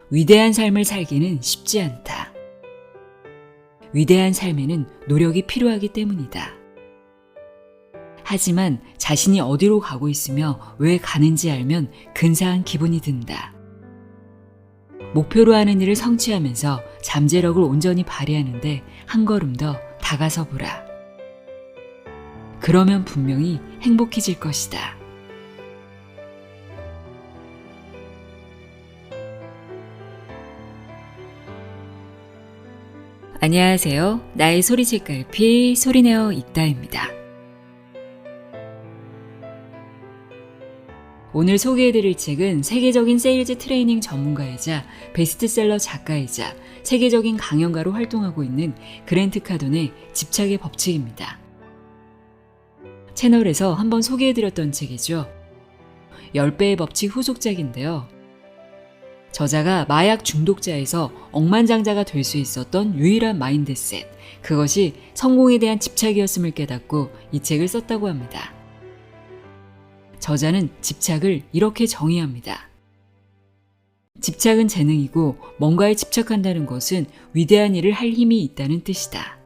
위대한 삶을 살기는 쉽지 않다. 위대한 삶에는 노력이 필요하기 때문이다. 하지만 자신이 어디로 가고 있으며 왜 가는지 알면 근사한 기분이 든다. 목표로 하는 일을 성취하면서 잠재력을 온전히 발휘하는데 한 걸음 더 다가서 보라. 그러면 분명히 행복해질 것이다. 안녕하세요. 나의 소리책갈피 소리내어 읽다입니다. 오늘 소개해드릴 책은 세계적인 세일즈 트레이닝 전문가이자 베스트셀러 작가이자 세계적인 강연가로 활동하고 있는 그랜트 카돈의 집착의 법칙입니다. 채널에서 한번 소개해드렸던 책이죠. 10배의 법칙 후속작인데요. 저자가 마약 중독자에서 억만장자가 될 수 있었던 유일한 마인드셋, 그것이 성공에 대한 집착이었음을 깨닫고 이 책을 썼다고 합니다. 저자는 집착을 이렇게 정의합니다. 집착은 재능이고 뭔가에 집착한다는 것은 위대한 일을 할 힘이 있다는 뜻이다.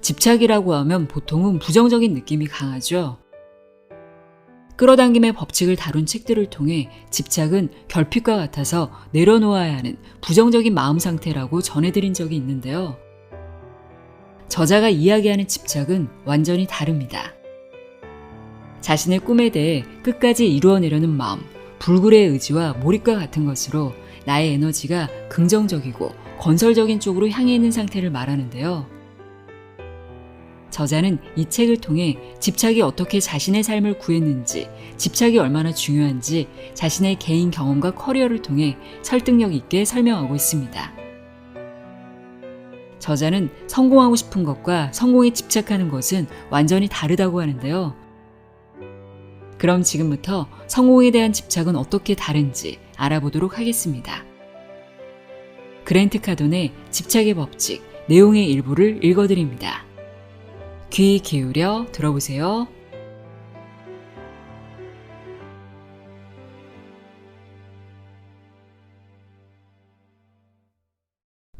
집착이라고 하면 보통은 부정적인 느낌이 강하죠. 끌어당김의 법칙을 다룬 책들을 통해 집착은 결핍과 같아서 내려놓아야 하는 부정적인 마음 상태라고 전해드린 적이 있는데요. 저자가 이야기하는 집착은 완전히 다릅니다. 자신의 꿈에 대해 끝까지 이루어내려는 마음, 불굴의 의지와 몰입과 같은 것으로 나의 에너지가 긍정적이고 건설적인 쪽으로 향해 있는 상태를 말하는데요. 저자는 이 책을 통해 집착이 어떻게 자신의 삶을 구했는지, 집착이 얼마나 중요한지 자신의 개인 경험과 커리어를 통해 설득력 있게 설명하고 있습니다. 저자는 성공하고 싶은 것과 성공에 집착하는 것은 완전히 다르다고 하는데요. 그럼 지금부터 성공에 대한 집착은 어떻게 다른지 알아보도록 하겠습니다. 그랜트 카돈의 집착의 법칙, 내용의 일부를 읽어드립니다. 귀 기울여 들어보세요.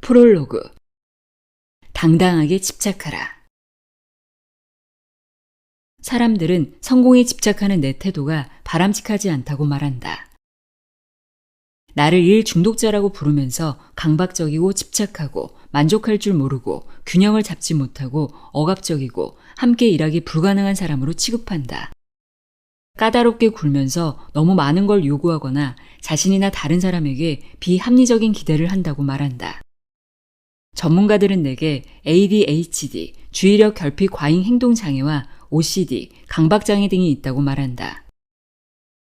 프롤로그. 당당하게 집착하라. 사람들은 성공에 집착하는 내 태도가 바람직하지 않다고 말한다. 나를 일 중독자라고 부르면서 강박적이고 집착하고 만족할 줄 모르고 균형을 잡지 못하고 억압적이고 함께 일하기 불가능한 사람으로 취급한다. 까다롭게 굴면서 너무 많은 걸 요구하거나 자신이나 다른 사람에게 비합리적인 기대를 한다고 말한다. 전문가들은 내게 ADHD, 주의력 결핍 과잉 행동 장애와 OCD, 강박장애 등이 있다고 말한다.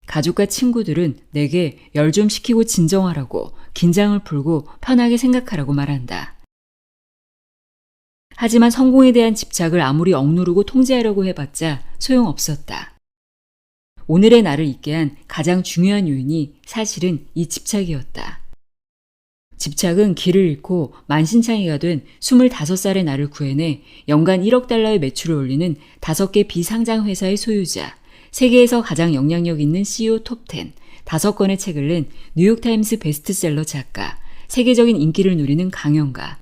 가족과 친구들은 내게 열 좀 식히고 진정하라고, 긴장을 풀고 편하게 생각하라고 말한다. 하지만 성공에 대한 집착을 아무리 억누르고 통제하려고 해봤자 소용없었다. 오늘의 나를 있게 한 가장 중요한 요인이 사실은 이 집착이었다. 집착은 길을 잃고 만신창이가 된 25살의 나를 구해내 연간 1억 달러의 매출을 올리는 5개 비상장 회사의 소유자, 세계에서 가장 영향력 있는 CEO 톱10, 5권의 책을 낸 뉴욕타임스 베스트셀러 작가, 세계적인 인기를 누리는 강연가,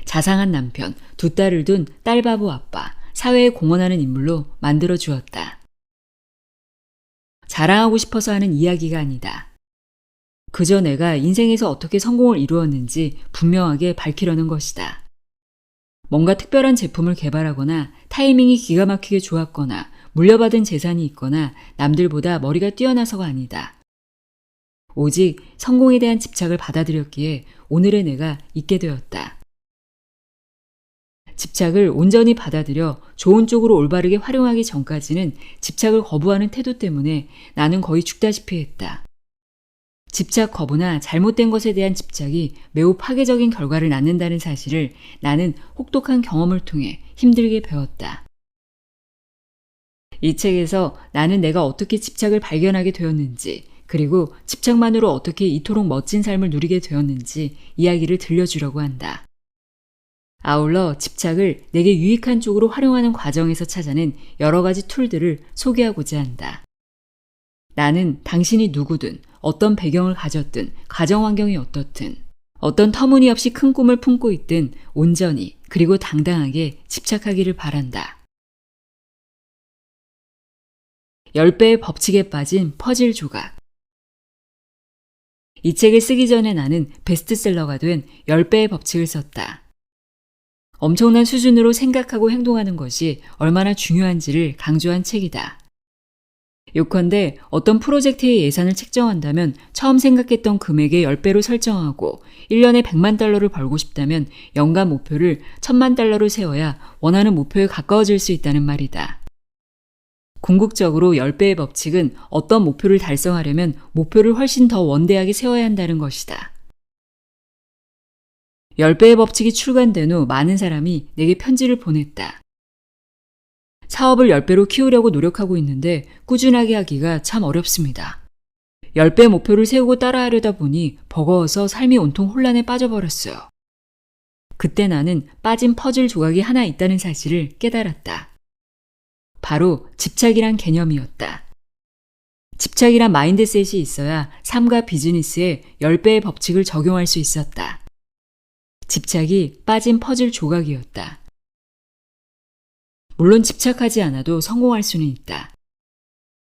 자상한 남편, 2딸을 둔 딸바보 아빠, 사회에 공헌하는 인물로 만들어 주었다. 자랑하고 싶어서 하는 이야기가 아니다. 그저 내가 인생에서 어떻게 성공을 이루었는지 분명하게 밝히려는 것이다. 뭔가 특별한 제품을 개발하거나 타이밍이 기가 막히게 좋았거나 물려받은 재산이 있거나 남들보다 머리가 뛰어나서가 아니다. 오직 성공에 대한 집착을 받아들였기에 오늘의 내가 있게 되었다. 집착을 온전히 받아들여 좋은 쪽으로 올바르게 활용하기 전까지는 집착을 거부하는 태도 때문에 나는 거의 죽다시피 했다. 집착 거부나 잘못된 것에 대한 집착이 매우 파괴적인 결과를 낳는다는 사실을 나는 혹독한 경험을 통해 힘들게 배웠다. 이 책에서 나는 내가 어떻게 집착을 발견하게 되었는지, 그리고 집착만으로 어떻게 이토록 멋진 삶을 누리게 되었는지 이야기를 들려주려고 한다. 아울러 집착을 내게 유익한 쪽으로 활용하는 과정에서 찾아낸 여러 가지 툴들을 소개하고자 한다. 나는 당신이 누구든 어떤 배경을 가졌든 가정 환경이 어떻든 어떤 터무니없이 큰 꿈을 품고 있든 온전히 그리고 당당하게 집착하기를 바란다. 10배의 법칙에 빠진 퍼즐 조각. 이 책을 쓰기 전에 나는 베스트셀러가 된 10배의 법칙을 썼다. 엄청난 수준으로 생각하고 행동하는 것이 얼마나 중요한지를 강조한 책이다. 요컨대 어떤 프로젝트의 예산을 책정한다면 처음 생각했던 금액의 10배로 설정하고 1년에 100만 달러를 벌고 싶다면 연간 목표를 1000만 달러로 세워야 원하는 목표에 가까워질 수 있다는 말이다. 궁극적으로 10배의 법칙은 어떤 목표를 달성하려면 목표를 훨씬 더 원대하게 세워야 한다는 것이다. 10배의 법칙이 출간된 후 많은 사람이 내게 편지를 보냈다. 사업을 10배로 키우려고 노력하고 있는데 꾸준하게 하기가 참 어렵습니다. 10배 목표를 세우고 따라하려다 보니 버거워서 삶이 온통 혼란에 빠져버렸어요. 그때 나는 빠진 퍼즐 조각이 하나 있다는 사실을 깨달았다. 바로 집착이란 개념이었다. 집착이란 마인드셋이 있어야 삶과 비즈니스에 10배의 법칙을 적용할 수 있었다. 집착이 빠진 퍼즐 조각이었다. 물론 집착하지 않아도 성공할 수는 있다.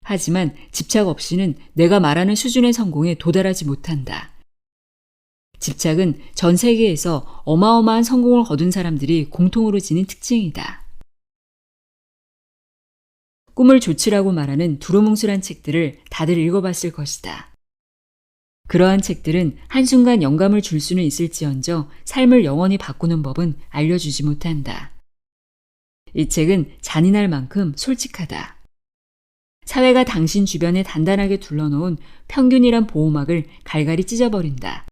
하지만 집착 없이는 내가 말하는 수준의 성공에 도달하지 못한다. 집착은 전 세계에서 어마어마한 성공을 거둔 사람들이 공통으로 지닌 특징이다. 꿈을 조치라고 말하는 두루뭉술한 책들을 다들 읽어봤을 것이다. 그러한 책들은 한순간 영감을 줄 수는 있을지언정 삶을 영원히 바꾸는 법은 알려주지 못한다. 이 책은 잔인할 만큼 솔직하다. 사회가 당신 주변에 단단하게 둘러놓은 평균이란 보호막을 갈갈이 찢어버린다.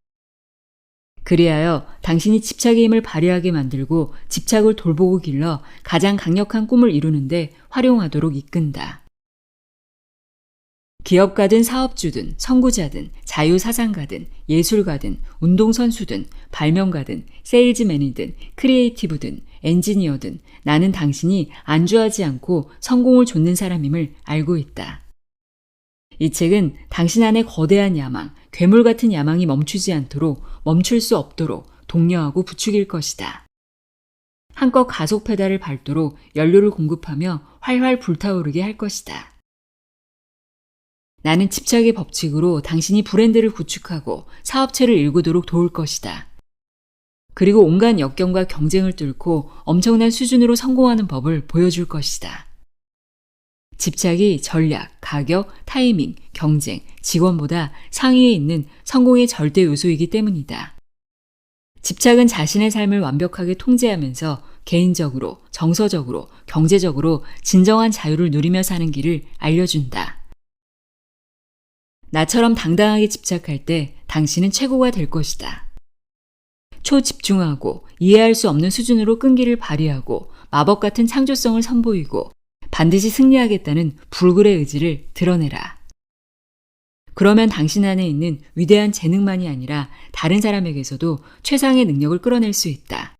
그리하여 당신이 집착의 힘을 발휘하게 만들고 집착을 돌보고 길러 가장 강력한 꿈을 이루는데 활용하도록 이끈다. 기업가든 사업주든 선구자든 자유사상가든 예술가든 운동선수든 발명가든 세일즈맨이든 크리에이티브든 엔지니어든 나는 당신이 안주하지 않고 성공을 좇는 사람임을 알고 있다. 이 책은 당신 안에 거대한 야망, 괴물 같은 야망이 멈추지 않도록 멈출 수 없도록 독려하고 부추길 것이다. 한껏 가속 페달을 밟도록 연료를 공급하며 활활 불타오르게 할 것이다. 나는 집착의 법칙으로 당신이 브랜드를 구축하고 사업체를 일구도록 도울 것이다. 그리고 온갖 역경과 경쟁을 뚫고 엄청난 수준으로 성공하는 법을 보여줄 것이다. 집착이 전략, 가격, 타이밍, 경쟁, 직원보다 상위에 있는 성공의 절대 요소이기 때문이다. 집착은 자신의 삶을 완벽하게 통제하면서 개인적으로, 정서적으로, 경제적으로 진정한 자유를 누리며 사는 길을 알려준다. 나처럼 당당하게 집착할 때 당신은 최고가 될 것이다. 초집중하고 이해할 수 없는 수준으로 끈기를 발휘하고 마법 같은 창조성을 선보이고 반드시 승리하겠다는 불굴의 의지를 드러내라. 그러면 당신 안에 있는 위대한 재능만이 아니라 다른 사람에게서도 최상의 능력을 끌어낼 수 있다.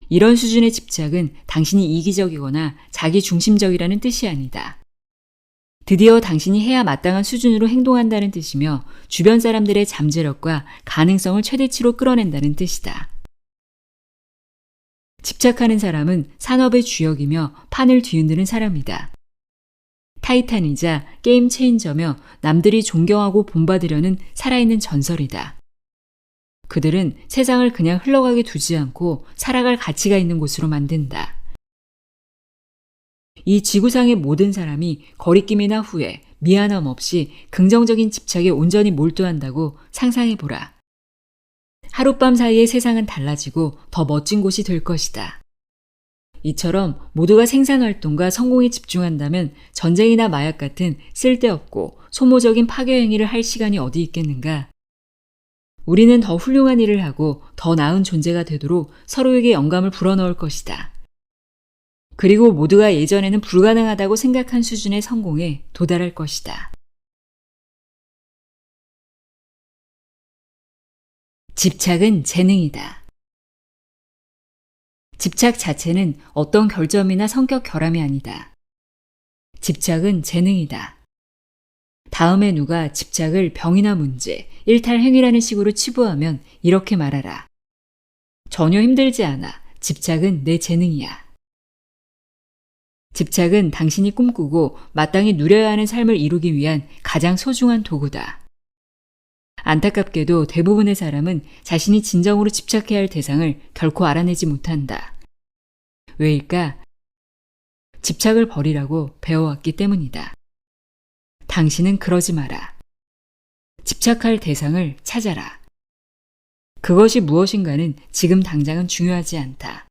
이런 수준의 집착은 당신이 이기적이거나 자기중심적이라는 뜻이 아니다. 드디어 당신이 해야 마땅한 수준으로 행동한다는 뜻이며 주변 사람들의 잠재력과 가능성을 최대치로 끌어낸다는 뜻이다. 집착하는 사람은 산업의 주역이며 판을 뒤흔드는 사람이다. 타이탄이자 게임 체인저며 남들이 존경하고 본받으려는 살아있는 전설이다. 그들은 세상을 그냥 흘러가게 두지 않고 살아갈 가치가 있는 곳으로 만든다. 이 지구상의 모든 사람이 거리낌이나 후회, 미안함 없이 긍정적인 집착에 온전히 몰두한다고 상상해보라. 하룻밤 사이에 세상은 달라지고 더 멋진 곳이 될 것이다. 이처럼 모두가 생산활동과 성공에 집중한다면 전쟁이나 마약 같은 쓸데없고 소모적인 파괴 행위를 할 시간이 어디 있겠는가? 우리는 더 훌륭한 일을 하고 더 나은 존재가 되도록 서로에게 영감을 불어넣을 것이다. 그리고 모두가 예전에는 불가능하다고 생각한 수준의 성공에 도달할 것이다. 집착은 재능이다. 집착 자체는 어떤 결점이나 성격 결함이 아니다. 집착은 재능이다. 다음에 누가 집착을 병이나 문제, 일탈 행위라는 식으로 치부하면 이렇게 말하라. 전혀 힘들지 않아. 집착은 내 재능이야. 집착은 당신이 꿈꾸고 마땅히 누려야 하는 삶을 이루기 위한 가장 소중한 도구다. 안타깝게도 대부분의 사람은 자신이 진정으로 집착해야 할 대상을 결코 알아내지 못한다. 왜일까? 집착을 버리라고 배워왔기 때문이다. 당신은 그러지 마라. 집착할 대상을 찾아라. 그것이 무엇인가는 지금 당장은 중요하지 않다.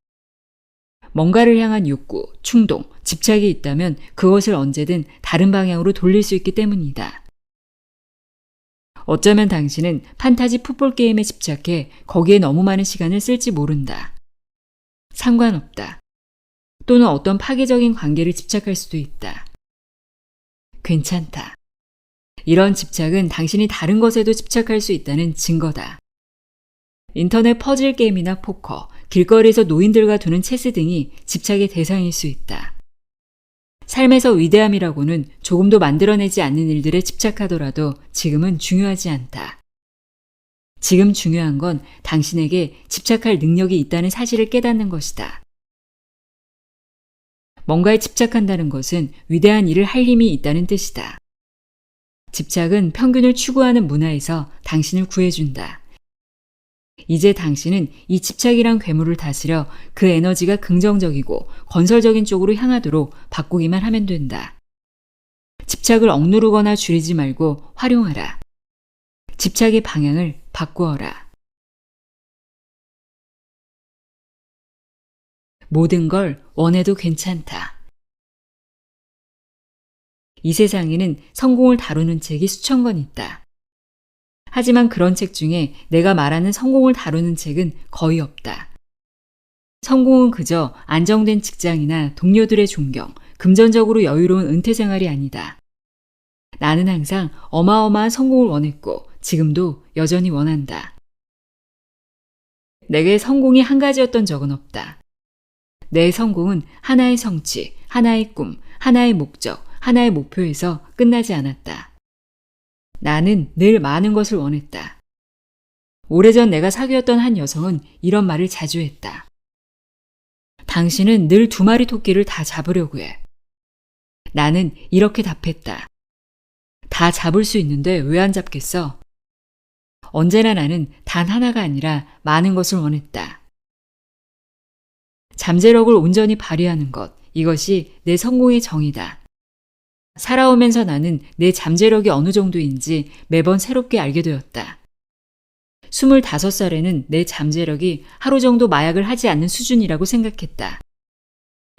뭔가를 향한 욕구, 충동, 집착이 있다면 그것을 언제든 다른 방향으로 돌릴 수 있기 때문이다. 어쩌면 당신은 판타지 풋볼 게임에 집착해 거기에 너무 많은 시간을 쓸지 모른다. 상관없다. 또는 어떤 파괴적인 관계를 집착할 수도 있다. 괜찮다. 이런 집착은 당신이 다른 것에도 집착할 수 있다는 증거다. 인터넷 퍼즐 게임이나 포커, 길거리에서 노인들과 두는 체스 등이 집착의 대상일 수 있다. 삶에서 위대함이라고는 조금도 만들어내지 않는 일들에 집착하더라도 지금은 중요하지 않다. 지금 중요한 건 당신에게 집착할 능력이 있다는 사실을 깨닫는 것이다. 뭔가에 집착한다는 것은 위대한 일을 할 힘이 있다는 뜻이다. 집착은 평균을 추구하는 문화에서 당신을 구해준다. 이제 당신은 이 집착이란 괴물을 다스려 그 에너지가 긍정적이고 건설적인 쪽으로 향하도록 바꾸기만 하면 된다. 집착을 억누르거나 줄이지 말고 활용하라. 집착의 방향을 바꾸어라. 모든 걸 원해도 괜찮다. 이 세상에는 성공을 다루는 책이 수천 권 있다. 하지만 그런 책 중에 내가 말하는 성공을 다루는 책은 거의 없다. 성공은 그저 안정된 직장이나 동료들의 존경, 금전적으로 여유로운 은퇴 생활이 아니다. 나는 항상 어마어마한 성공을 원했고 지금도 여전히 원한다. 내게 성공이 한 가지였던 적은 없다. 내 성공은 하나의 성취, 하나의 꿈, 하나의 목적, 하나의 목표에서 끝나지 않았다. 나는 늘 많은 것을 원했다. 오래전 내가 사귀었던 한 여성은 이런 말을 자주 했다. 당신은 늘 2마리 토끼를 다 잡으려고 해. 나는 이렇게 답했다. 다 잡을 수 있는데 왜 안 잡겠어? 언제나 나는 단 하나가 아니라 많은 것을 원했다. 잠재력을 온전히 발휘하는 것, 이것이 내 성공의 정의다. 살아오면서 나는 내 잠재력이 어느 정도인지 매번 새롭게 알게 되었다. 25살에는 내 잠재력이 하루 정도 마약을 하지 않는 수준이라고 생각했다.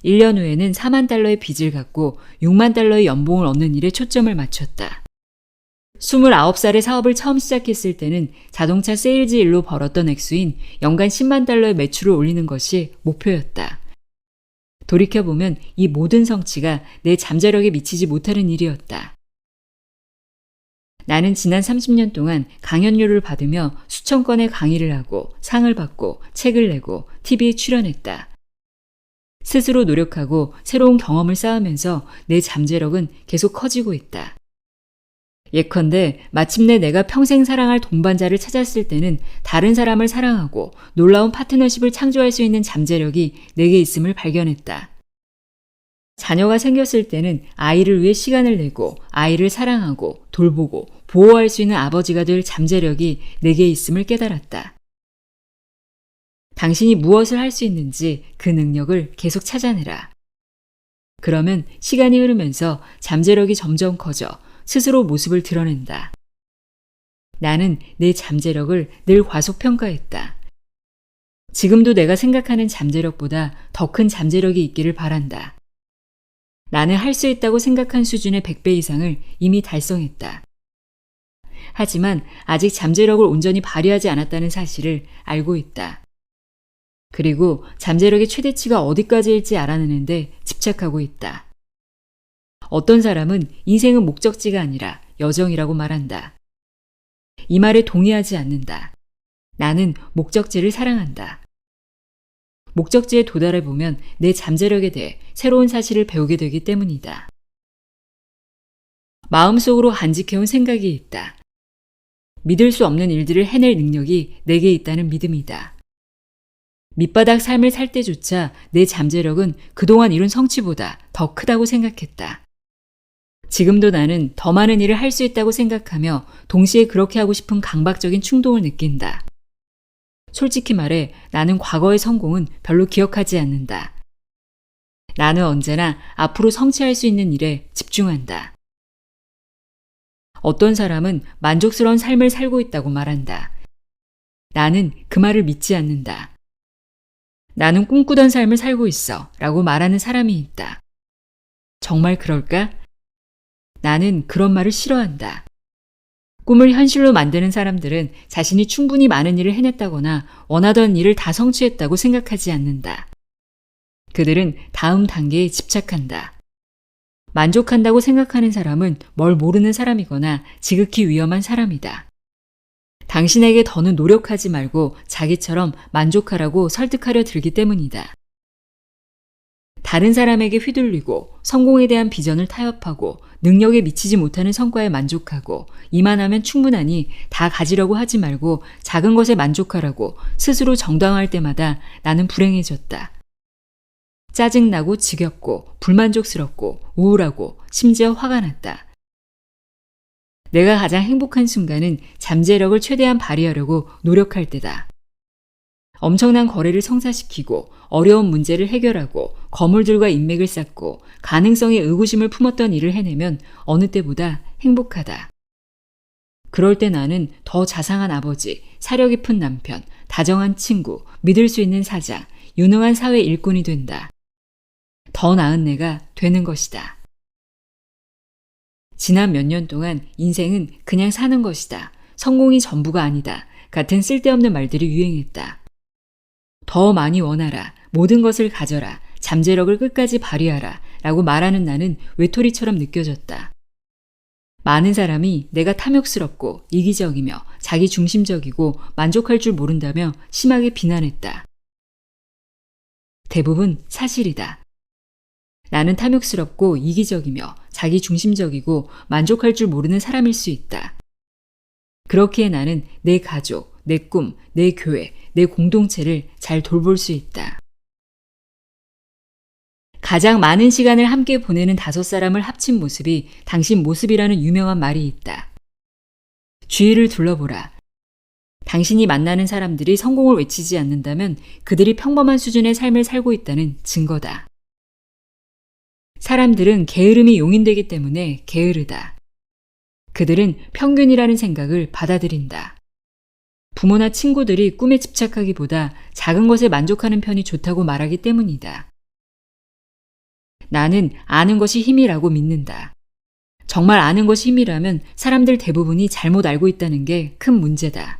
1년 후에는 4만 달러의 빚을 갚고 6만 달러의 연봉을 얻는 일에 초점을 맞췄다. 29살에 사업을 처음 시작했을 때는 자동차 세일즈 일로 벌었던 액수인 연간 10만 달러의 매출을 올리는 것이 목표였다. 돌이켜보면 이 모든 성취가 내 잠재력에 미치지 못하는 일이었다. 나는 지난 30년 동안 강연료를 받으며 수천 건의 강의를 하고 상을 받고 책을 내고 TV에 출연했다. 스스로 노력하고 새로운 경험을 쌓으면서 내 잠재력은 계속 커지고 있다. 예컨대 마침내 내가 평생 사랑할 동반자를 찾았을 때는 다른 사람을 사랑하고 놀라운 파트너십을 창조할 수 있는 잠재력이 내게 있음을 발견했다. 자녀가 생겼을 때는 아이를 위해 시간을 내고 아이를 사랑하고 돌보고 보호할 수 있는 아버지가 될 잠재력이 내게 있음을 깨달았다. 당신이 무엇을 할 수 있는지 그 능력을 계속 찾아내라. 그러면 시간이 흐르면서 잠재력이 점점 커져 스스로 모습을 드러낸다. 나는 내 잠재력을 늘 과소평가했다. 지금도 내가 생각하는 잠재력보다 더 큰 잠재력이 있기를 바란다. 나는 할 수 있다고 생각한 수준의 100배 이상을 이미 달성했다. 하지만 아직 잠재력을 온전히 발휘하지 않았다는 사실을 알고 있다. 그리고 잠재력의 최대치가 어디까지일지 알아내는데 집착하고 있다. 어떤 사람은 인생은 목적지가 아니라 여정이라고 말한다. 이 말에 동의하지 않는다. 나는 목적지를 사랑한다. 목적지에 도달해 보면 내 잠재력에 대해 새로운 사실을 배우게 되기 때문이다. 마음속으로 간직해온 생각이 있다. 믿을 수 없는 일들을 해낼 능력이 내게 있다는 믿음이다. 밑바닥 삶을 살 때조차 내 잠재력은 그동안 이룬 성취보다 더 크다고 생각했다. 지금도 나는 더 많은 일을 할 수 있다고 생각하며 동시에 그렇게 하고 싶은 강박적인 충동을 느낀다. 솔직히 말해 나는 과거의 성공은 별로 기억하지 않는다. 나는 언제나 앞으로 성취할 수 있는 일에 집중한다. 어떤 사람은 만족스러운 삶을 살고 있다고 말한다. 나는 그 말을 믿지 않는다. 나는 꿈꾸던 삶을 살고 있어 라고 말하는 사람이 있다. 정말 그럴까? 나는 그런 말을 싫어한다. 꿈을 현실로 만드는 사람들은 자신이 충분히 많은 일을 해냈다거나 원하던 일을 다 성취했다고 생각하지 않는다. 그들은 다음 단계에 집착한다. 만족한다고 생각하는 사람은 뭘 모르는 사람이거나 지극히 위험한 사람이다. 당신에게 더는 노력하지 말고 자기처럼 만족하라고 설득하려 들기 때문이다. 다른 사람에게 휘둘리고 성공에 대한 비전을 타협하고 능력에 미치지 못하는 성과에 만족하고 이만하면 충분하니 다 가지려고 하지 말고 작은 것에 만족하라고 스스로 정당화할 때마다 나는 불행해졌다. 짜증나고 지겹고 불만족스럽고 우울하고 심지어 화가 났다. 내가 가장 행복한 순간은 잠재력을 최대한 발휘하려고 노력할 때다. 엄청난 거래를 성사시키고 어려운 문제를 해결하고 거물들과 인맥을 쌓고 가능성에 의구심을 품었던 일을 해내면 어느 때보다 행복하다. 그럴 때 나는 더 자상한 아버지, 사려 깊은 남편, 다정한 친구, 믿을 수 있는 사장, 유능한 사회 일꾼이 된다. 더 나은 내가 되는 것이다. 지난 몇 년 동안 인생은 그냥 사는 것이다. 성공이 전부가 아니다. 같은 쓸데없는 말들이 유행했다. 더 많이 원하라. 모든 것을 가져라. 잠재력을 끝까지 발휘하라. 라고 말하는 나는 외톨이처럼 느껴졌다. 많은 사람이 내가 탐욕스럽고 이기적이며 자기 중심적이고 만족할 줄 모른다며 심하게 비난했다. 대부분 사실이다. 나는 탐욕스럽고 이기적이며 자기 중심적이고 만족할 줄 모르는 사람일 수 있다. 그렇기에 나는 내 가족, 내 꿈, 내 교회, 내 공동체를 잘 돌볼 수 있다. 가장 많은 시간을 함께 보내는 5사람을 합친 모습이 당신 모습이라는 유명한 말이 있다. 주위를 둘러보라. 당신이 만나는 사람들이 성공을 외치지 않는다면 그들이 평범한 수준의 삶을 살고 있다는 증거다. 사람들은 게으름이 용인되기 때문에 게으르다. 그들은 평균이라는 생각을 받아들인다. 부모나 친구들이 꿈에 집착하기보다 작은 것에 만족하는 편이 좋다고 말하기 때문이다. 나는 아는 것이 힘이라고 믿는다. 정말 아는 것이 힘이라면 사람들 대부분이 잘못 알고 있다는 게 큰 문제다.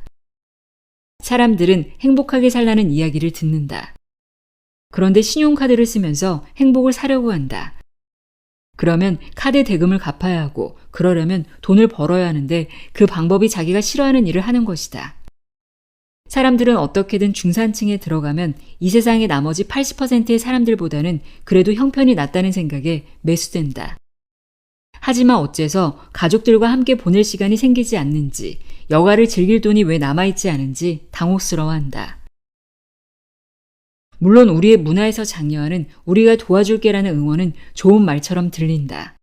사람들은 행복하게 살라는 이야기를 듣는다. 그런데 신용카드를 쓰면서 행복을 사려고 한다. 그러면 카드 대금을 갚아야 하고 그러려면 돈을 벌어야 하는데 그 방법이 자기가 싫어하는 일을 하는 것이다. 사람들은 어떻게든 중산층에 들어가면 이 세상의 나머지 80%의 사람들보다는 그래도 형편이 낫다는 생각에 매수된다. 하지만 어째서 가족들과 함께 보낼 시간이 생기지 않는지, 여가를 즐길 돈이 왜 남아있지 않은지 당혹스러워한다. 물론 우리의 문화에서 장려하는 우리가 도와줄게라는 응원은 좋은 말처럼 들린다.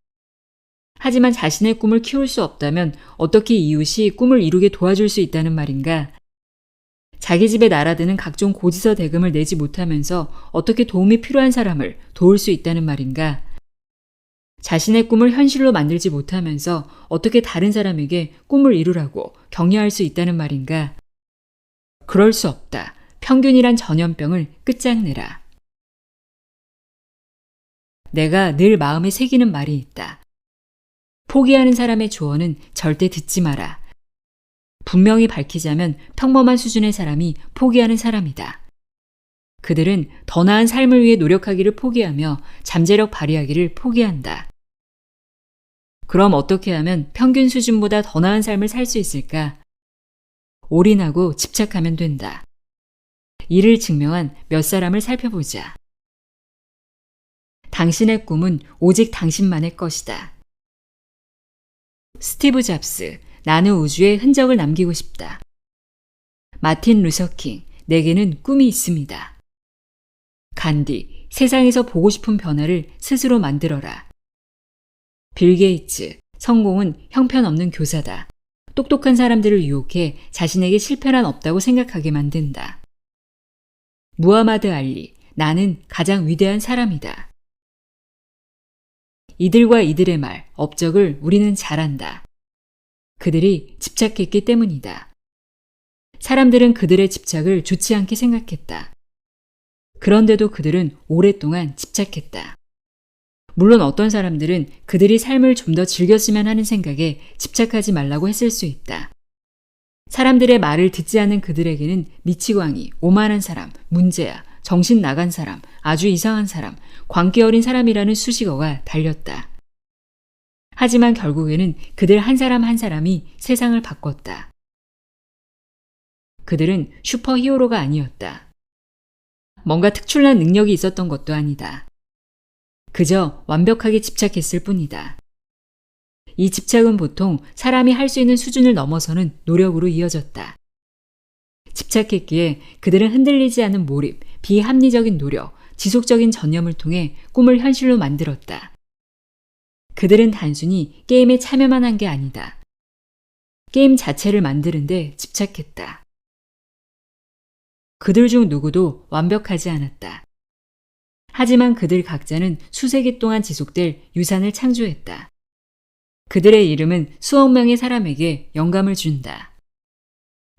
하지만 자신의 꿈을 키울 수 없다면 어떻게 이웃이 꿈을 이루게 도와줄 수 있다는 말인가? 자기 집에 날아드는 각종 고지서 대금을 내지 못하면서 어떻게 도움이 필요한 사람을 도울 수 있다는 말인가? 자신의 꿈을 현실로 만들지 못하면서 어떻게 다른 사람에게 꿈을 이루라고 격려할 수 있다는 말인가? 그럴 수 없다. 평균이란 전염병을 끝장내라. 내가 늘 마음에 새기는 말이 있다. 포기하는 사람의 조언은 절대 듣지 마라. 분명히 밝히자면 평범한 수준의 사람이 포기하는 사람이다. 그들은 더 나은 삶을 위해 노력하기를 포기하며 잠재력 발휘하기를 포기한다. 그럼 어떻게 하면 평균 수준보다 더 나은 삶을 살 수 있을까? 올인하고 집착하면 된다. 이를 증명한 몇 사람을 살펴보자. 당신의 꿈은 오직 당신만의 것이다. 스티브 잡스, 나는 우주에 흔적을 남기고 싶다. 마틴 루서 킹, 내게는 꿈이 있습니다. 간디, 세상에서 보고 싶은 변화를 스스로 만들어라. 빌 게이츠, 성공은 형편없는 교사다. 똑똑한 사람들을 유혹해 자신에게 실패란 없다고 생각하게 만든다. 무하마드 알리, 나는 가장 위대한 사람이다. 이들과 이들의 말, 업적을 우리는 잘 안다. 그들이 집착했기 때문이다. 사람들은 그들의 집착을 좋지 않게 생각했다. 그런데도 그들은 오랫동안 집착했다. 물론 어떤 사람들은 그들이 삶을 좀 더 즐겼으면 하는 생각에 집착하지 말라고 했을 수 있다. 사람들의 말을 듣지 않은 그들에게는 미치광이, 오만한 사람, 문제야, 정신 나간 사람, 아주 이상한 사람, 광기 어린 사람이라는 수식어가 달렸다. 하지만 결국에는 그들 한 사람 한 사람이 세상을 바꿨다. 그들은 슈퍼 히어로가 아니었다. 뭔가 특출난 능력이 있었던 것도 아니다. 그저 완벽하게 집착했을 뿐이다. 이 집착은 보통 사람이 할 수 있는 수준을 넘어서는 노력으로 이어졌다. 집착했기에 그들은 흔들리지 않은 몰입, 비합리적인 노력, 지속적인 전념을 통해 꿈을 현실로 만들었다. 그들은 단순히 게임에 참여만 한 게 아니다. 게임 자체를 만드는데 집착했다. 그들 중 누구도 완벽하지 않았다. 하지만 그들 각자는 수세기 동안 지속될 유산을 창조했다. 그들의 이름은 수억 명의 사람에게 영감을 준다.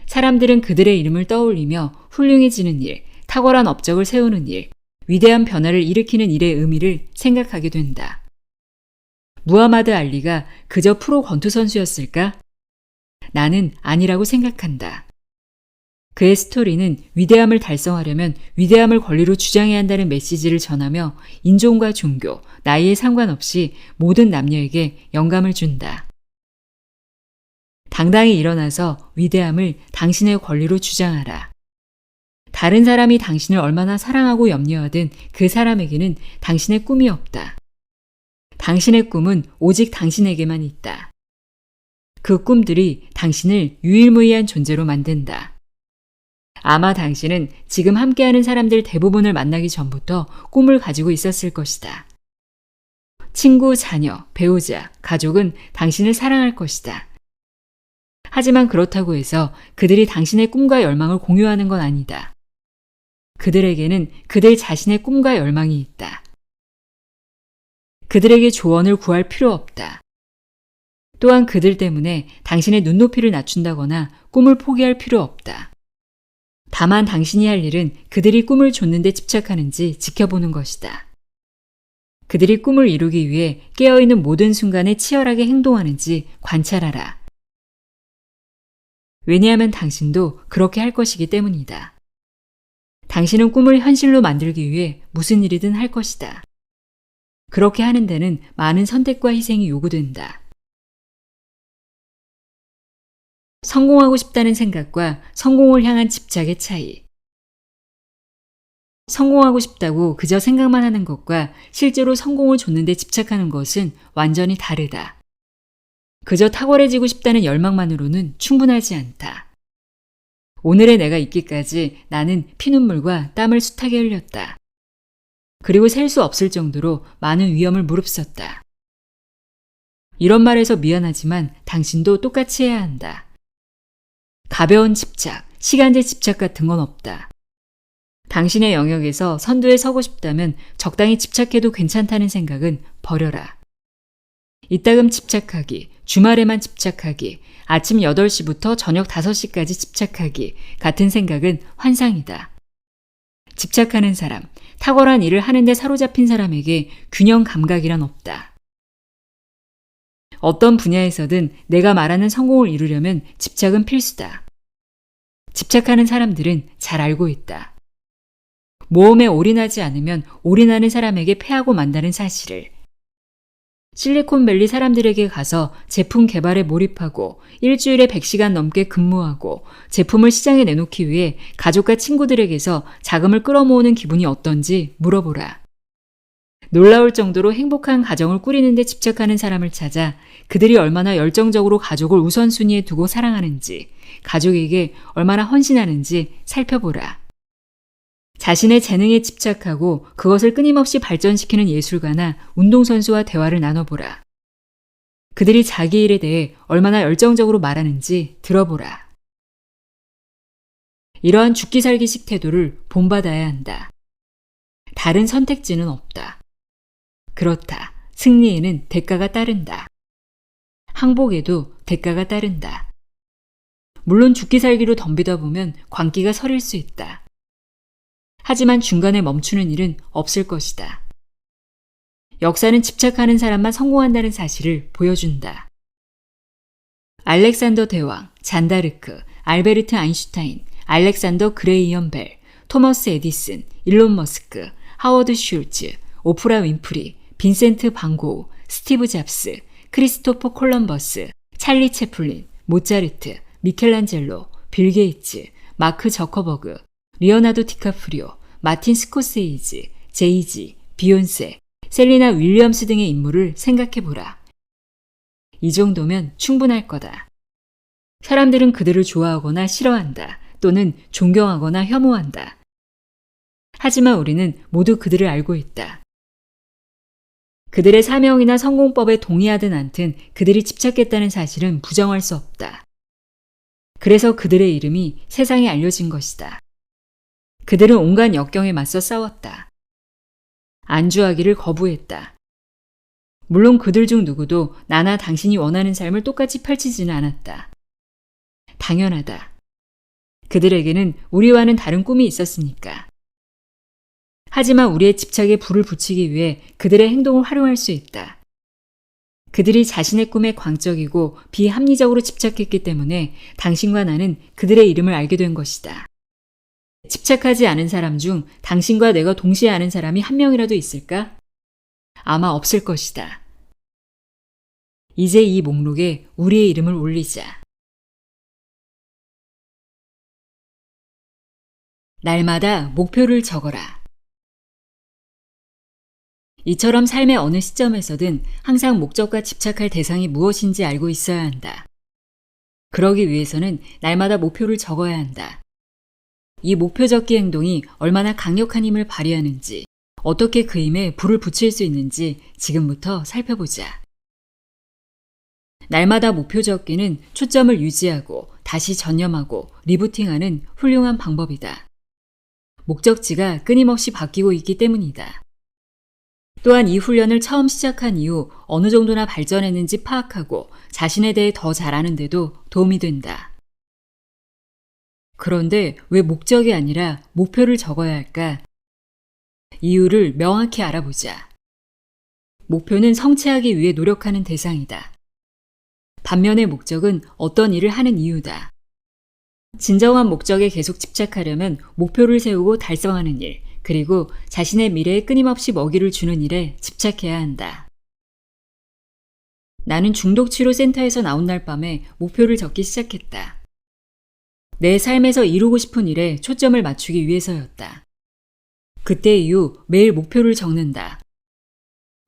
사람들은 그들의 이름을 떠올리며 훌륭해지는 일, 탁월한 업적을 세우는 일, 위대한 변화를 일으키는 일의 의미를 생각하게 된다. 무하마드 알리가 그저 프로 권투 선수였을까? 나는 아니라고 생각한다. 그의 스토리는 위대함을 달성하려면 위대함을 권리로 주장해야 한다는 메시지를 전하며 인종과 종교, 나이에 상관없이 모든 남녀에게 영감을 준다. 당당히 일어나서 위대함을 당신의 권리로 주장하라. 다른 사람이 당신을 얼마나 사랑하고 염려하든 그 사람에게는 당신의 꿈이 없다. 당신의 꿈은 오직 당신에게만 있다. 그 꿈들이 당신을 유일무이한 존재로 만든다. 아마 당신은 지금 함께하는 사람들 대부분을 만나기 전부터 꿈을 가지고 있었을 것이다. 친구, 자녀, 배우자, 가족은 당신을 사랑할 것이다. 하지만 그렇다고 해서 그들이 당신의 꿈과 열망을 공유하는 건 아니다. 그들에게는 그들 자신의 꿈과 열망이 있다. 그들에게 조언을 구할 필요 없다. 또한 그들 때문에 당신의 눈높이를 낮춘다거나 꿈을 포기할 필요 없다. 다만 당신이 할 일은 그들이 꿈을 좇는데 집착하는지 지켜보는 것이다. 그들이 꿈을 이루기 위해 깨어있는 모든 순간에 치열하게 행동하는지 관찰하라. 왜냐하면 당신도 그렇게 할 것이기 때문이다. 당신은 꿈을 현실로 만들기 위해 무슨 일이든 할 것이다. 그렇게 하는 데는 많은 선택과 희생이 요구된다. 성공하고 싶다는 생각과 성공을 향한 집착의 차이. 성공하고 싶다고 그저 생각만 하는 것과 실제로 성공을 좇는데 집착하는 것은 완전히 다르다. 그저 탁월해지고 싶다는 열망만으로는 충분하지 않다. 오늘의 내가 있기까지 나는 피눈물과 땀을 숱하게 흘렸다. 그리고 셀 수 없을 정도로 많은 위험을 무릅썼다. 이런 말해서 미안하지만 당신도 똑같이 해야 한다. 가벼운 집착, 시간제 집착 같은 건 없다. 당신의 영역에서 선두에 서고 싶다면 적당히 집착해도 괜찮다는 생각은 버려라. 이따금 집착하기, 주말에만 집착하기, 아침 8시부터 저녁 5시까지 집착하기 같은 생각은 환상이다. 집착하는 사람, 탁월한 일을 하는데 사로잡힌 사람에게 균형 감각이란 없다. 어떤 분야에서든 내가 말하는 성공을 이루려면 집착은 필수다. 집착하는 사람들은 잘 알고 있다. 모험에 올인하지 않으면 올인하는 사람에게 패하고 만다는 사실을. 실리콘밸리 사람들에게 가서 제품 개발에 몰입하고 일주일에 100시간 넘게 근무하고 제품을 시장에 내놓기 위해 가족과 친구들에게서 자금을 끌어모으는 기분이 어떤지 물어보라. 놀라울 정도로 행복한 가정을 꾸리는 데 집착하는 사람을 찾아 그들이 얼마나 열정적으로 가족을 우선순위에 두고 사랑하는지, 가족에게 얼마나 헌신하는지 살펴보라. 자신의 재능에 집착하고 그것을 끊임없이 발전시키는 예술가나 운동선수와 대화를 나눠보라. 그들이 자기 일에 대해 얼마나 열정적으로 말하는지 들어보라. 이러한 죽기 살기식 태도를 본받아야 한다. 다른 선택지는 없다. 그렇다. 승리에는 대가가 따른다. 항복에도 대가가 따른다. 물론 죽기 살기로 덤비다 보면 광기가 서릴 수 있다. 하지만 중간에 멈추는 일은 없을 것이다. 역사는 집착하는 사람만 성공한다는 사실을 보여준다. 알렉산더 대왕, 잔다르크, 알베르트 아인슈타인, 알렉산더 그레이엄 벨, 토머스 에디슨, 일론 머스크, 하워드 슐츠, 오프라 윈프리, 빈센트 반 고흐, 스티브 잡스, 크리스토퍼 콜럼버스, 찰리 채플린, 모차르트, 미켈란젤로, 빌 게이츠, 마크 저커버그, 리오나르도 디카프리오, 마틴 스코세이즈, 제이지, 비욘세, 셀리나 윌리엄스 등의 인물을 생각해보라. 이 정도면 충분할 거다. 사람들은 그들을 좋아하거나 싫어한다. 또는 존경하거나 혐오한다. 하지만 우리는 모두 그들을 알고 있다. 그들의 사명이나 성공법에 동의하든 않든 그들이 집착했다는 사실은 부정할 수 없다. 그래서 그들의 이름이 세상에 알려진 것이다. 그들은 온갖 역경에 맞서 싸웠다. 안주하기를 거부했다. 물론 그들 중 누구도 나나 당신이 원하는 삶을 똑같이 펼치지는 않았다. 당연하다. 그들에게는 우리와는 다른 꿈이 있었으니까. 하지만 우리의 집착에 불을 붙이기 위해 그들의 행동을 활용할 수 있다. 그들이 자신의 꿈에 광적이고 비합리적으로 집착했기 때문에 당신과 나는 그들의 이름을 알게 된 것이다. 집착하지 않은 사람 중 당신과 내가 동시에 아는 사람이 한 명이라도 있을까? 아마 없을 것이다. 이제 이 목록에 우리의 이름을 올리자. 날마다 목표를 적어라. 이처럼 삶의 어느 시점에서든 항상 목적과 집착할 대상이 무엇인지 알고 있어야 한다. 그러기 위해서는 날마다 목표를 적어야 한다. 이 목표 적기 행동이 얼마나 강력한 힘을 발휘하는지, 어떻게 그 힘에 불을 붙일 수 있는지 지금부터 살펴보자. 날마다 목표 적기는 초점을 유지하고 다시 전념하고 리부팅하는 훌륭한 방법이다. 목적지가 끊임없이 바뀌고 있기 때문이다. 또한 이 훈련을 처음 시작한 이후 어느 정도나 발전했는지 파악하고 자신에 대해 더 잘 아는 데도 도움이 된다. 그런데 왜 목적이 아니라 목표를 적어야 할까? 이유를 명확히 알아보자. 목표는 성취하기 위해 노력하는 대상이다. 반면에 목적은 어떤 일을 하는 이유다. 진정한 목적에 계속 집착하려면 목표를 세우고 달성하는 일, 그리고 자신의 미래에 끊임없이 먹이를 주는 일에 집착해야 한다. 나는 중독치료센터에서 나온 날 밤에 목표를 적기 시작했다. 내 삶에서 이루고 싶은 일에 초점을 맞추기 위해서였다. 그때 이후 매일 목표를 적는다.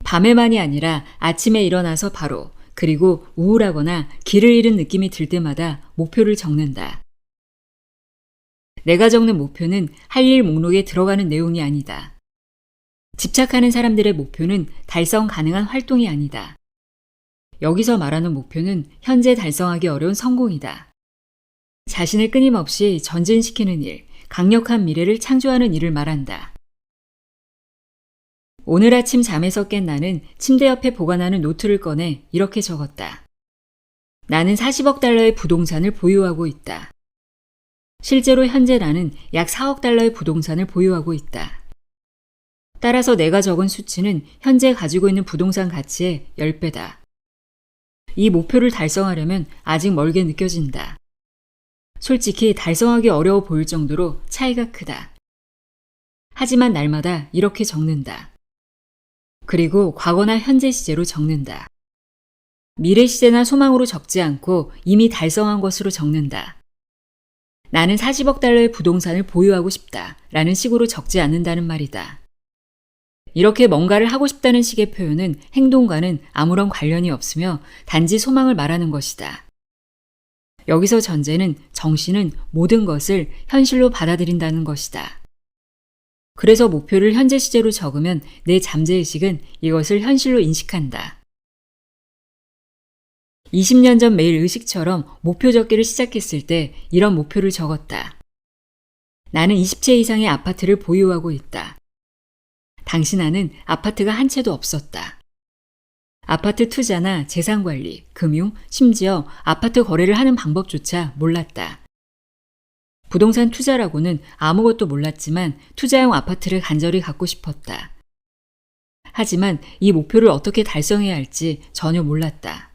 밤에만이 아니라 아침에 일어나서 바로, 그리고 우울하거나 길을 잃은 느낌이 들 때마다 목표를 적는다. 내가 적는 목표는 할 일 목록에 들어가는 내용이 아니다. 집착하는 사람들의 목표는 달성 가능한 활동이 아니다. 여기서 말하는 목표는 현재 달성하기 어려운 성공이다. 자신을 끊임없이 전진시키는 일, 강력한 미래를 창조하는 일을 말한다. 오늘 아침 잠에서 깬 나는 침대 옆에 보관하는 노트를 꺼내 이렇게 적었다. 나는 40억 달러의 부동산을 보유하고 있다. 실제로 현재 나는 약 4억 달러의 부동산을 보유하고 있다. 따라서 내가 적은 수치는 현재 가지고 있는 부동산 가치의 10배다. 이 목표를 달성하려면 아직 멀게 느껴진다. 솔직히 달성하기 어려워 보일 정도로 차이가 크다. 하지만 날마다 이렇게 적는다. 그리고 과거나 현재 시제로 적는다. 미래 시제나 소망으로 적지 않고 이미 달성한 것으로 적는다. 나는 40억 달러의 부동산을 보유하고 싶다 라는 식으로 적지 않는다는 말이다. 이렇게 뭔가를 하고 싶다는 식의 표현은 행동과는 아무런 관련이 없으며 단지 소망을 말하는 것이다. 여기서 전제는 정신은 모든 것을 현실로 받아들인다는 것이다. 그래서 목표를 현재 시제로 적으면 내 잠재의식은 이것을 현실로 인식한다. 20년 전 매일 의식처럼 목표 적기를 시작했을 때 이런 목표를 적었다. 나는 20채 이상의 아파트를 보유하고 있다. 당시 나는 아파트가 한 채도 없었다. 아파트 투자나 재산관리, 금융, 심지어 아파트 거래를 하는 방법조차 몰랐다. 부동산 투자라고는 아무것도 몰랐지만 투자용 아파트를 간절히 갖고 싶었다. 하지만 이 목표를 어떻게 달성해야 할지 전혀 몰랐다.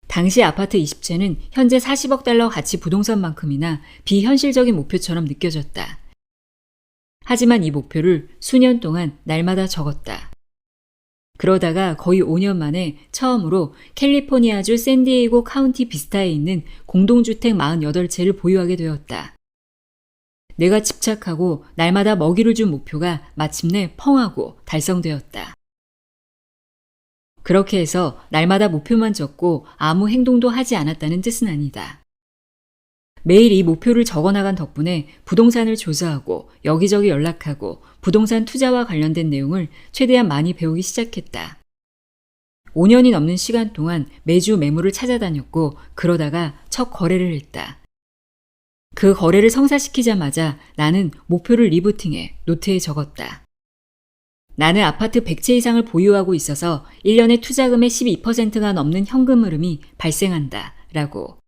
당시 아파트 20채는 현재 40억 달러 가치 부동산만큼이나 비현실적인 목표처럼 느껴졌다. 하지만 이 목표를 수년 동안 날마다 적었다. 그러다가 거의 5년 만에 처음으로 캘리포니아주 샌디에이고 카운티 비스타에 있는 공동주택 48채를 보유하게 되었다. 내가 집착하고 날마다 먹이를 준 목표가 마침내 펑하고 달성되었다. 그렇게 해서 날마다 목표만 적고 아무 행동도 하지 않았다는 뜻은 아니다. 매일 이 목표를 적어나간 덕분에 부동산을 조사하고 여기저기 연락하고 부동산 투자와 관련된 내용을 최대한 많이 배우기 시작했다. 5년이 넘는 시간 동안 매주 매물을 찾아다녔고 그러다가 첫 거래를 했다. 그 거래를 성사시키자마자 나는 목표를 리부팅해 노트에 적었다. 나는 아파트 100채 이상을 보유하고 있어서 1년에 투자금의 12%가 넘는 현금 흐름이 발생한다. 라고.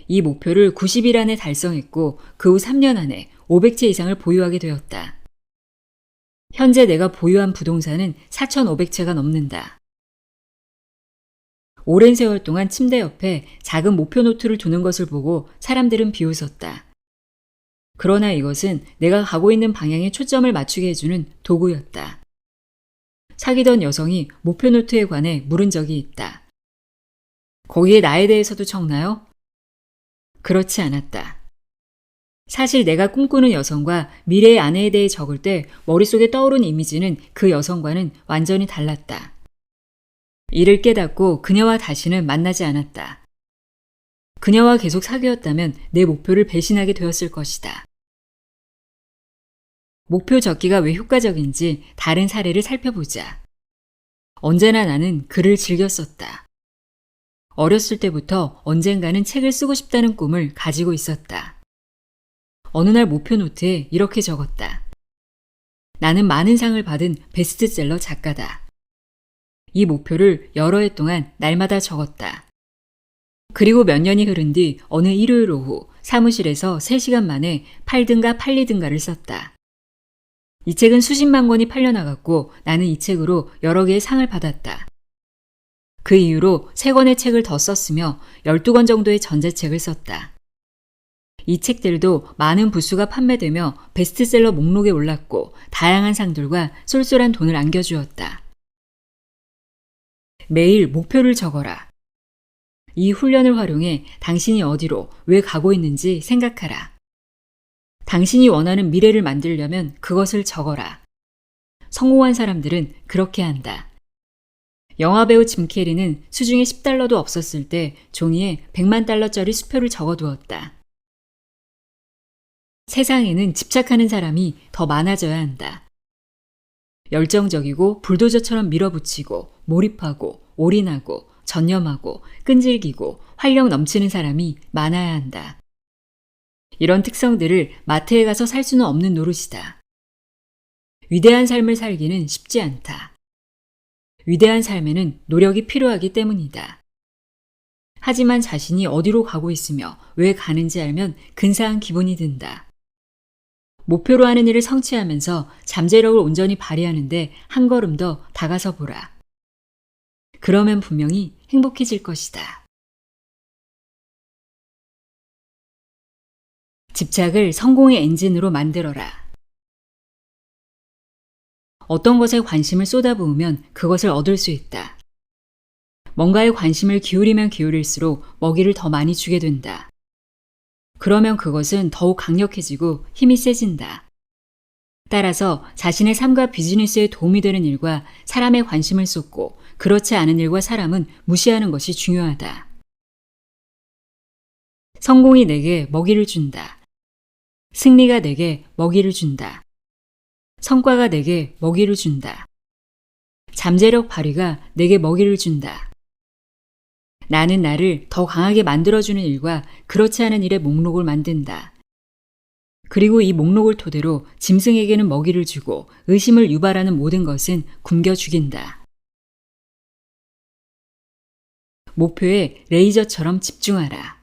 이 목표를 90일 안에 달성했고 그 후 3년 안에 500채 이상을 보유하게 되었다. 현재 내가 보유한 부동산은 4,500채가 넘는다. 오랜 세월 동안 침대 옆에 작은 목표 노트를 두는 것을 보고 사람들은 비웃었다. 그러나 이것은 내가 가고 있는 방향에 초점을 맞추게 해주는 도구였다. 사귀던 여성이 목표 노트에 관해 물은 적이 있다. 거기에 나에 대해서도 적나요? 그렇지 않았다. 사실 내가 꿈꾸는 여성과 미래의 아내에 대해 적을 때 머릿속에 떠오른 이미지는 그 여성과는 완전히 달랐다. 이를 깨닫고 그녀와 다시는 만나지 않았다. 그녀와 계속 사귀었다면 내 목표를 배신하게 되었을 것이다. 목표 적기가 왜 효과적인지 다른 사례를 살펴보자. 언제나 나는 글을 즐겨 썼다. 어렸을 때부터 언젠가는 책을 쓰고 싶다는 꿈을 가지고 있었다. 어느 날 목표 노트에 이렇게 적었다. 나는 많은 상을 받은 베스트셀러 작가다. 이 목표를 여러 해 동안 날마다 적었다. 그리고 몇 년이 흐른 뒤 어느 일요일 오후 사무실에서 3시간 만에 팔든가 팔리든가를 썼다. 이 책은 수십만 권이 팔려나갔고 나는 이 책으로 여러 개의 상을 받았다. 그 이후로 3권의 책을 더 썼으며 12권 정도의 전자책을 썼다. 이 책들도 많은 부수가 판매되며 베스트셀러 목록에 올랐고 다양한 상들과 쏠쏠한 돈을 안겨주었다. 매일 목표를 적어라. 이 훈련을 활용해 당신이 어디로 왜 가고 있는지 생각하라. 당신이 원하는 미래를 만들려면 그것을 적어라. 성공한 사람들은 그렇게 한다. 영화배우 짐 캐리는 수중에 $10도 없었을 때 종이에 $1,000,000짜리 수표를 적어두었다. 세상에는 집착하는 사람이 더 많아져야 한다. 열정적이고 불도저처럼 밀어붙이고 몰입하고 올인하고 전념하고 끈질기고 활력 넘치는 사람이 많아야 한다. 이런 특성들을 마트에 가서 살 수는 없는 노릇이다. 위대한 삶을 살기는 쉽지 않다. 위대한 삶에는 노력이 필요하기 때문이다. 하지만 자신이 어디로 가고 있으며 왜 가는지 알면 근사한 기분이 든다. 목표로 하는 일을 성취하면서 잠재력을 온전히 발휘하는데 한 걸음 더 다가서 보라. 그러면 분명히 행복해질 것이다. 집착을 성공의 엔진으로 만들어라. 어떤 것에 관심을 쏟아부으면 그것을 얻을 수 있다. 뭔가에 관심을 기울이면 기울일수록 먹이를 더 많이 주게 된다. 그러면 그것은 더욱 강력해지고 힘이 세진다. 따라서 자신의 삶과 비즈니스에 도움이 되는 일과 사람에 관심을 쏟고 그렇지 않은 일과 사람은 무시하는 것이 중요하다. 성공이 내게 먹이를 준다. 승리가 내게 먹이를 준다. 성과가 내게 먹이를 준다. 잠재력 발휘가 내게 먹이를 준다. 나는 나를 더 강하게 만들어주는 일과 그렇지 않은 일의 목록을 만든다. 그리고 이 목록을 토대로 짐승에게는 먹이를 주고 의심을 유발하는 모든 것은 굶겨 죽인다. 목표에 레이저처럼 집중하라.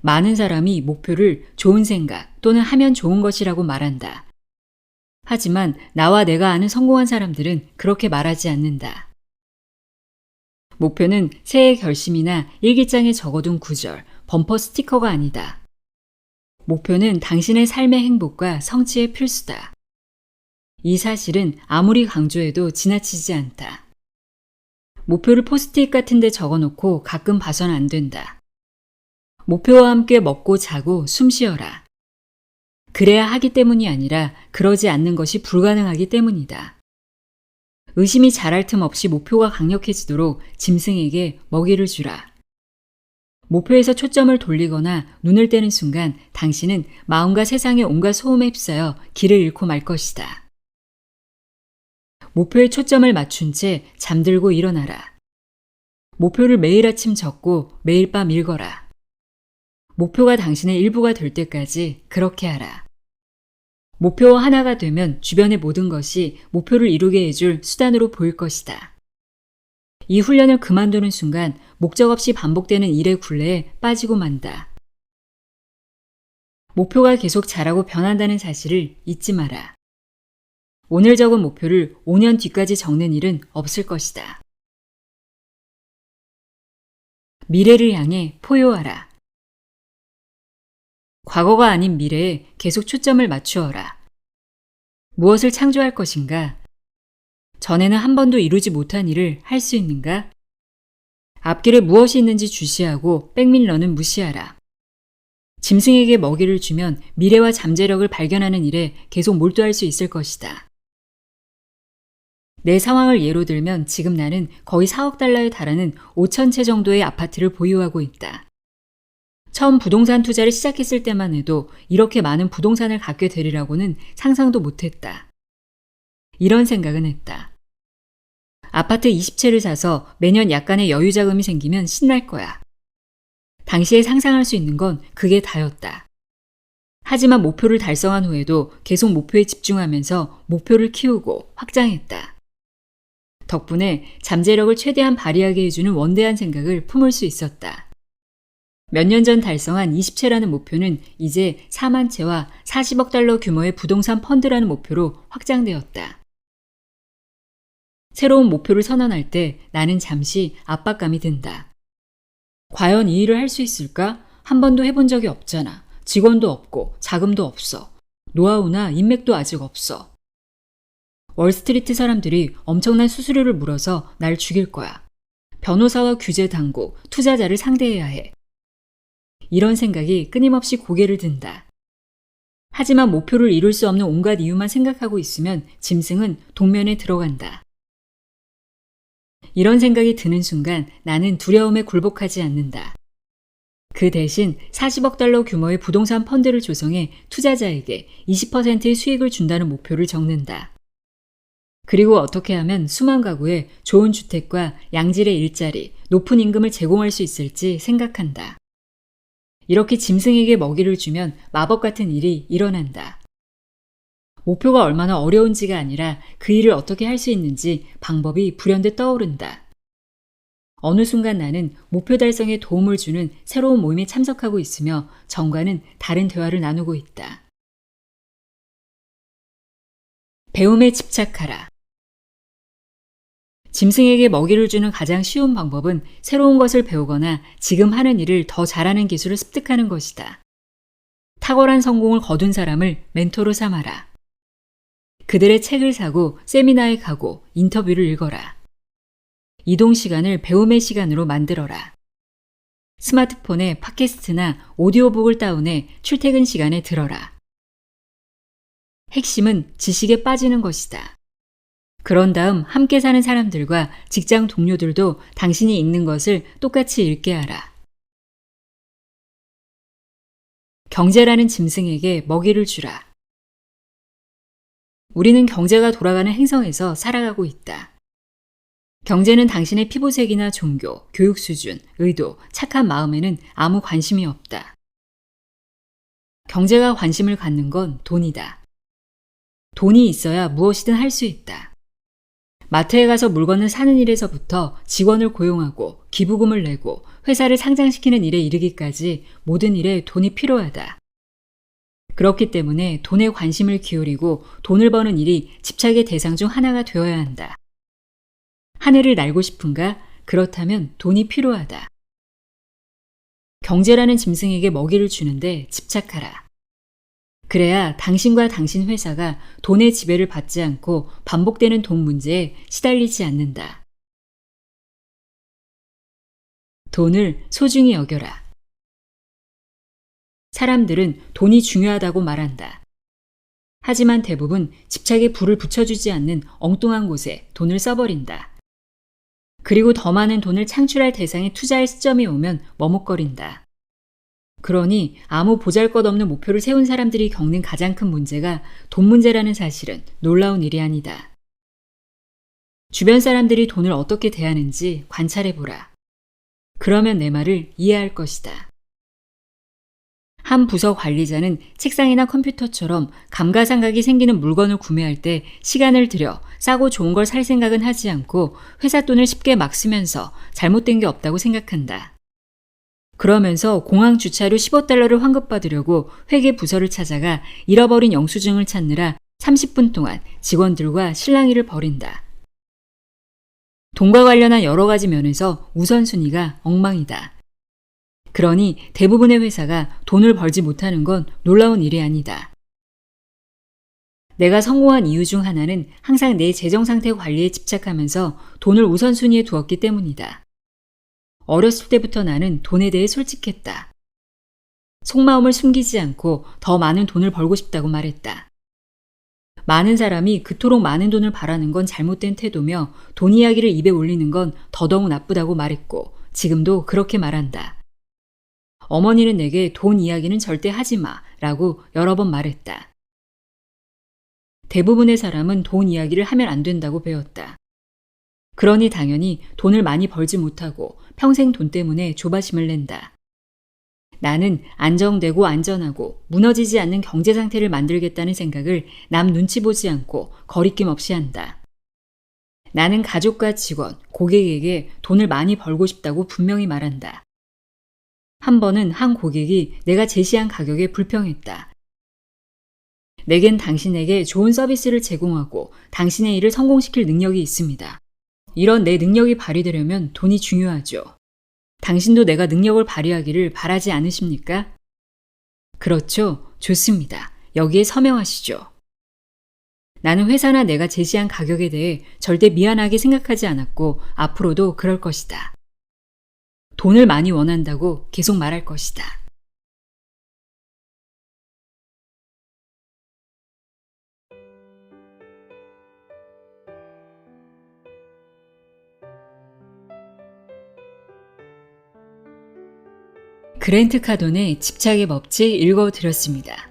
많은 사람이 목표를 좋은 생각 또는 하면 좋은 것이라고 말한다. 하지만 나와 내가 아는 성공한 사람들은 그렇게 말하지 않는다. 목표는 새해 결심이나 일기장에 적어둔 구절, 범퍼 스티커가 아니다. 목표는 당신의 삶의 행복과 성취의 필수다. 이 사실은 아무리 강조해도 지나치지 않다. 목표를 포스트잇 같은 데 적어놓고 가끔 봐선 안 된다. 목표와 함께 먹고 자고 숨 쉬어라. 그래야 하기 때문이 아니라 그러지 않는 것이 불가능하기 때문이다. 의심이 자랄 틈 없이 목표가 강력해지도록 짐승에게 먹이를 주라. 목표에서 초점을 돌리거나 눈을 떼는 순간 당신은 마음과 세상의 온갖 소음에 휩싸여 길을 잃고 말 것이다. 목표에 초점을 맞춘 채 잠들고 일어나라. 목표를 매일 아침 적고 매일 밤 읽어라. 목표가 당신의 일부가 될 때까지 그렇게 하라. 목표와 하나가 되면 주변의 모든 것이 목표를 이루게 해줄 수단으로 보일 것이다. 이 훈련을 그만두는 순간 목적 없이 반복되는 일의 굴레에 빠지고 만다. 목표가 계속 자라고 변한다는 사실을 잊지 마라. 오늘 적은 목표를 5년 뒤까지 적는 일은 없을 것이다. 미래를 향해 포효하라. 과거가 아닌 미래에 계속 초점을 맞추어라. 무엇을 창조할 것인가? 전에는 한 번도 이루지 못한 일을 할 수 있는가? 앞길에 무엇이 있는지 주시하고 백밀러는 무시하라. 짐승에게 먹이를 주면 미래와 잠재력을 발견하는 일에 계속 몰두할 수 있을 것이다. 내 상황을 예로 들면 지금 나는 거의 4억 달러에 달하는 5천 채 정도의 아파트를 보유하고 있다. 처음 부동산 투자를 시작했을 때만 해도 이렇게 많은 부동산을 갖게 되리라고는 상상도 못했다. 이런 생각은 했다. 아파트 20채를 사서 매년 약간의 여유 자금이 생기면 신날 거야. 당시에 상상할 수 있는 건 그게 다였다. 하지만 목표를 달성한 후에도 계속 목표에 집중하면서 목표를 키우고 확장했다. 덕분에 잠재력을 최대한 발휘하게 해주는 원대한 생각을 품을 수 있었다. 몇 년 전 달성한 20채라는 목표는 이제 4만 채와 40억 달러 규모의 부동산 펀드라는 목표로 확장되었다. 새로운 목표를 선언할 때 나는 잠시 압박감이 든다. 과연 이 일을 할 수 있을까? 한 번도 해본 적이 없잖아. 직원도 없고 자금도 없어. 노하우나 인맥도 아직 없어. 월스트리트 사람들이 엄청난 수수료를 물어서 날 죽일 거야. 변호사와 규제 당국, 투자자를 상대해야 해. 이런 생각이 끊임없이 고개를 든다. 하지만 목표를 이룰 수 없는 온갖 이유만 생각하고 있으면 짐승은 동면에 들어간다. 이런 생각이 드는 순간 나는 두려움에 굴복하지 않는다. 그 대신 40억 달러 규모의 부동산 펀드를 조성해 투자자에게 20%의 수익을 준다는 목표를 적는다. 그리고 어떻게 하면 수만 가구에 좋은 주택과 양질의 일자리, 높은 임금을 제공할 수 있을지 생각한다. 이렇게 짐승에게 먹이를 주면 마법 같은 일이 일어난다. 목표가 얼마나 어려운지가 아니라 그 일을 어떻게 할 수 있는지 방법이 불현듯 떠오른다. 어느 순간 나는 목표 달성에 도움을 주는 새로운 모임에 참석하고 있으며 정과는 다른 대화를 나누고 있다. 배움에 집착하라. 짐승에게 먹이를 주는 가장 쉬운 방법은 새로운 것을 배우거나 지금 하는 일을 더 잘하는 기술을 습득하는 것이다. 탁월한 성공을 거둔 사람을 멘토로 삼아라. 그들의 책을 사고 세미나에 가고 인터뷰를 읽어라. 이동 시간을 배움의 시간으로 만들어라. 스마트폰에 팟캐스트나 오디오북을 다운해 출퇴근 시간에 들어라. 핵심은 지식에 빠지는 것이다. 그런 다음 함께 사는 사람들과 직장 동료들도 당신이 읽는 것을 똑같이 읽게 하라. 경제라는 짐승에게 먹이를 주라. 우리는 경제가 돌아가는 행성에서 살아가고 있다. 경제는 당신의 피부색이나 종교, 교육 수준, 의도, 착한 마음에는 아무 관심이 없다. 경제가 관심을 갖는 건 돈이다. 돈이 있어야 무엇이든 할 수 있다. 마트에 가서 물건을 사는 일에서부터 직원을 고용하고 기부금을 내고 회사를 상장시키는 일에 이르기까지 모든 일에 돈이 필요하다. 그렇기 때문에 돈에 관심을 기울이고 돈을 버는 일이 집착의 대상 중 하나가 되어야 한다. 하늘을 날고 싶은가? 그렇다면 돈이 필요하다. 경제라는 짐승에게 먹이를 주는데 집착하라. 그래야 당신과 당신 회사가 돈의 지배를 받지 않고 반복되는 돈 문제에 시달리지 않는다. 돈을 소중히 여겨라. 사람들은 돈이 중요하다고 말한다. 하지만 대부분 집착에 불을 붙여주지 않는 엉뚱한 곳에 돈을 써버린다. 그리고 더 많은 돈을 창출할 대상에 투자할 시점이 오면 머뭇거린다. 그러니 아무 보잘것없는 목표를 세운 사람들이 겪는 가장 큰 문제가 돈 문제라는 사실은 놀라운 일이 아니다. 주변 사람들이 돈을 어떻게 대하는지 관찰해보라. 그러면 내 말을 이해할 것이다. 한 부서 관리자는 책상이나 컴퓨터처럼 감가상각이 생기는 물건을 구매할 때 시간을 들여 싸고 좋은 걸 살 생각은 하지 않고 회사 돈을 쉽게 막 쓰면서 잘못된 게 없다고 생각한다. 그러면서 공항 주차료 $15를 환급받으려고 회계 부서를 찾아가 잃어버린 영수증을 찾느라 30분 동안 직원들과 실랑이를 벌인다. 돈과 관련한 여러 가지 면에서 우선순위가 엉망이다. 그러니 대부분의 회사가 돈을 벌지 못하는 건 놀라운 일이 아니다. 내가 성공한 이유 중 하나는 항상 내 재정 상태 관리에 집착하면서 돈을 우선순위에 두었기 때문이다. 어렸을 때부터 나는 돈에 대해 솔직했다. 속마음을 숨기지 않고 더 많은 돈을 벌고 싶다고 말했다. 많은 사람이 그토록 많은 돈을 바라는 건 잘못된 태도며 돈 이야기를 입에 올리는 건 더더욱 나쁘다고 말했고 지금도 그렇게 말한다. 어머니는 내게 돈 이야기는 절대 하지 마 라고 여러 번 말했다. 대부분의 사람은 돈 이야기를 하면 안 된다고 배웠다. 그러니 당연히 돈을 많이 벌지 못하고 평생 돈 때문에 조바심을 낸다. 나는 안정되고 안전하고 무너지지 않는 경제 상태를 만들겠다는 생각을 남 눈치 보지 않고 거리낌 없이 한다. 나는 가족과 직원, 고객에게 돈을 많이 벌고 싶다고 분명히 말한다. 한 번은 한 고객이 내가 제시한 가격에 불평했다. 내겐 당신에게 좋은 서비스를 제공하고 당신의 일을 성공시킬 능력이 있습니다. 이런 내 능력이 발휘되려면 돈이 중요하죠. 당신도 내가 능력을 발휘하기를 바라지 않으십니까? 그렇죠. 좋습니다. 여기에 서명하시죠. 나는 회사나 내가 제시한 가격에 대해 절대 미안하게 생각하지 않았고 앞으로도 그럴 것이다. 돈을 많이 원한다고 계속 말할 것이다. 그랜트 카돈의 집착의 법칙 읽어드렸습니다.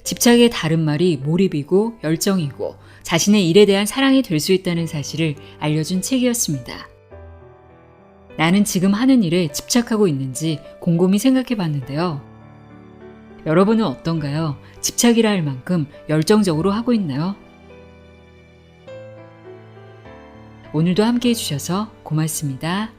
집착의 다른 말이 몰입이고 열정이고 자신의 일에 대한 사랑이 될 수 있다는 사실을 알려준 책이었습니다. 나는 지금 하는 일에 집착하고 있는지 곰곰이 생각해 봤는데요. 여러분은 어떤가요? 집착이라 할 만큼 열정적으로 하고 있나요? 오늘도 함께 해주셔서 고맙습니다.